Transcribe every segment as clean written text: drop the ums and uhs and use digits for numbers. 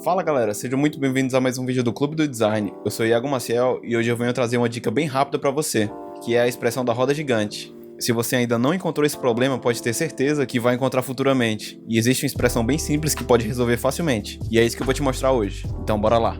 Fala galera, sejam muito bem-vindos a mais um vídeo do Clube do Design. Eu sou Iago Maciel e hoje eu venho trazer uma dica bem rápida para você, que é a expressão da roda gigante. Se você ainda não encontrou esse problema, pode ter certeza que vai encontrar futuramente. E existe uma expressão bem simples que pode resolver facilmente, e é isso que eu vou te mostrar hoje. Então bora lá.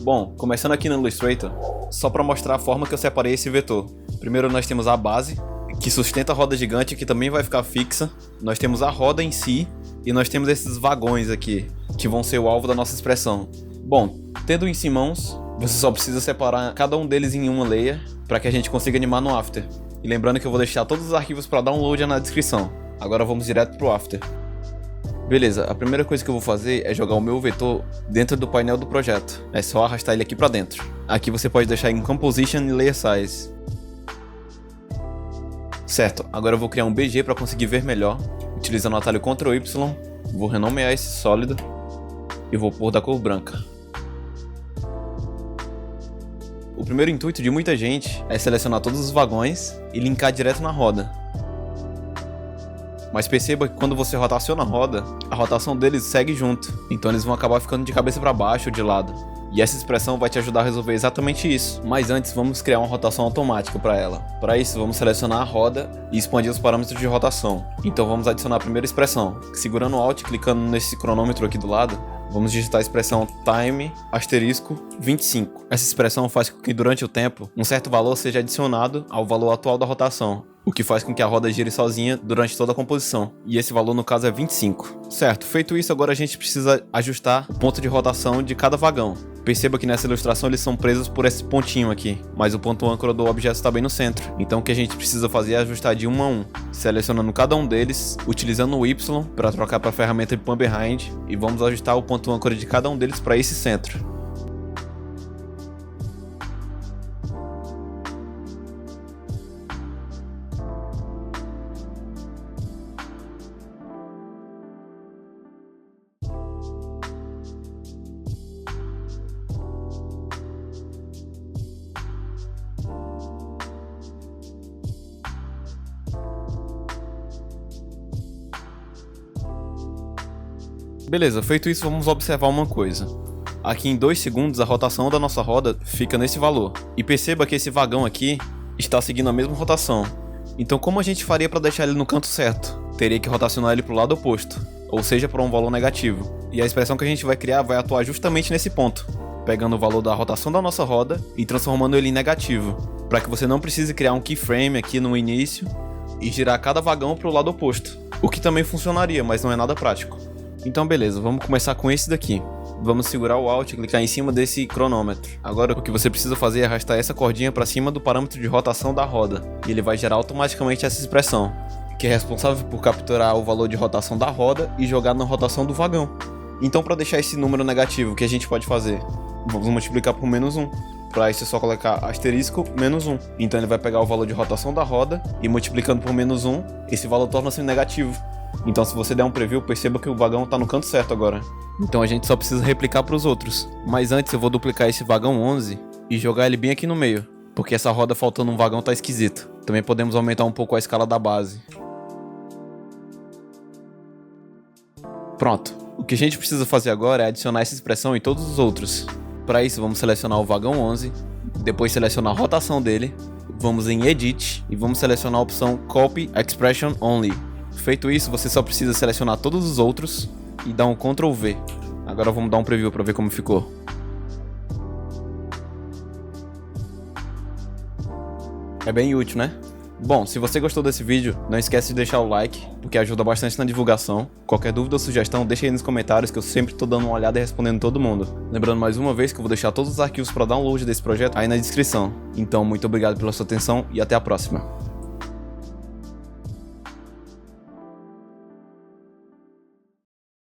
Bom, começando aqui no Illustrator, só para mostrar a forma que eu separei esse vetor. Primeiro nós temos a base, que sustenta a roda gigante, que também vai ficar fixa. Nós temos a roda em si, e nós temos esses vagões aqui, que vão ser o alvo da nossa expressão. Bom, tendo isso em mãos, você só precisa separar cada um deles em uma layer, para que a gente consiga animar no After. E lembrando que eu vou deixar todos os arquivos para download na descrição. Agora vamos direto pro After. Beleza, a primeira coisa que eu vou fazer é jogar o meu vetor dentro do painel do projeto. É só arrastar ele aqui para dentro. Aqui você pode deixar em Composition e Layer Size. Certo, agora eu vou criar um BG para conseguir ver melhor. Utilizando o atalho Ctrl Y, vou renomear esse sólido e vou pôr da cor branca. O primeiro intuito de muita gente é selecionar todos os vagões e linkar direto na roda. Mas perceba que quando você rotaciona a roda, a rotação deles segue junto, então eles vão acabar ficando de cabeça para baixo ou de lado. E essa expressão vai te ajudar a resolver exatamente isso. Mas antes vamos criar uma rotação automática para ela. Para isso vamos selecionar a roda e expandir os parâmetros de rotação. Então vamos adicionar a primeira expressão. Segurando o Alt e clicando nesse cronômetro aqui do lado, vamos digitar a expressão time *25. Essa expressão faz com que durante o tempo um certo valor seja adicionado ao valor atual da rotação, o que faz com que a roda gire sozinha durante toda a composição. E esse valor no caso é 25. Certo, feito isso, agora a gente precisa ajustar o ponto de rotação de cada vagão. Perceba que nessa ilustração eles são presos por esse pontinho aqui, mas o ponto âncora do objeto está bem no centro. Então o que a gente precisa fazer é ajustar de 1 a 1, selecionando cada um deles, utilizando o Y para trocar para a ferramenta de Pan Behind, e vamos ajustar o ponto âncora de cada um deles para esse centro. Beleza, feito isso, vamos observar uma coisa. Aqui em 2 segundos a rotação da nossa roda fica nesse valor. E perceba que esse vagão aqui está seguindo a mesma rotação. Então como a gente faria para deixar ele no canto certo? Teria que rotacionar ele para o lado oposto, ou seja, para um valor negativo. E a expressão que a gente vai criar vai atuar justamente nesse ponto, pegando o valor da rotação da nossa roda e transformando ele em negativo, para que você não precise criar um keyframe aqui no início e girar cada vagão para o lado oposto. O que também funcionaria, mas não é nada prático. Então beleza, vamos começar com esse daqui. Vamos segurar o Alt e clicar em cima desse cronômetro. Agora o que você precisa fazer é arrastar essa cordinha para cima do parâmetro de rotação da roda. E ele vai gerar automaticamente essa expressão, que é responsável por capturar o valor de rotação da roda e jogar na rotação do vagão. Então para deixar esse número negativo, o que a gente pode fazer? Vamos multiplicar por -1. Para isso é só colocar asterisco -1. Então ele vai pegar o valor de rotação da roda e multiplicando por -1, esse valor torna-se negativo. Então se você der um preview, perceba que o vagão está no canto certo agora. Então a gente só precisa replicar para os outros. Mas antes eu vou duplicar esse vagão 11 e jogar ele bem aqui no meio, porque essa roda faltando um vagão tá esquisito. Também podemos aumentar um pouco a escala da base. Pronto. O que a gente precisa fazer agora é adicionar essa expressão em todos os outros. Para isso vamos selecionar o vagão 11, depois selecionar a rotação dele, vamos em Edit e vamos selecionar a opção Copy Expression Only. Feito isso, você só precisa selecionar todos os outros e dar um Ctrl V. Agora vamos dar um preview para ver como ficou. É bem útil, né? Bom, se você gostou desse vídeo, não esquece de deixar o like, porque ajuda bastante na divulgação. Qualquer dúvida ou sugestão, deixa aí nos comentários que eu sempre tô dando uma olhada e respondendo todo mundo. Lembrando mais uma vez que eu vou deixar todos os arquivos para download desse projeto aí na descrição. Então, muito obrigado pela sua atenção e até a próxima.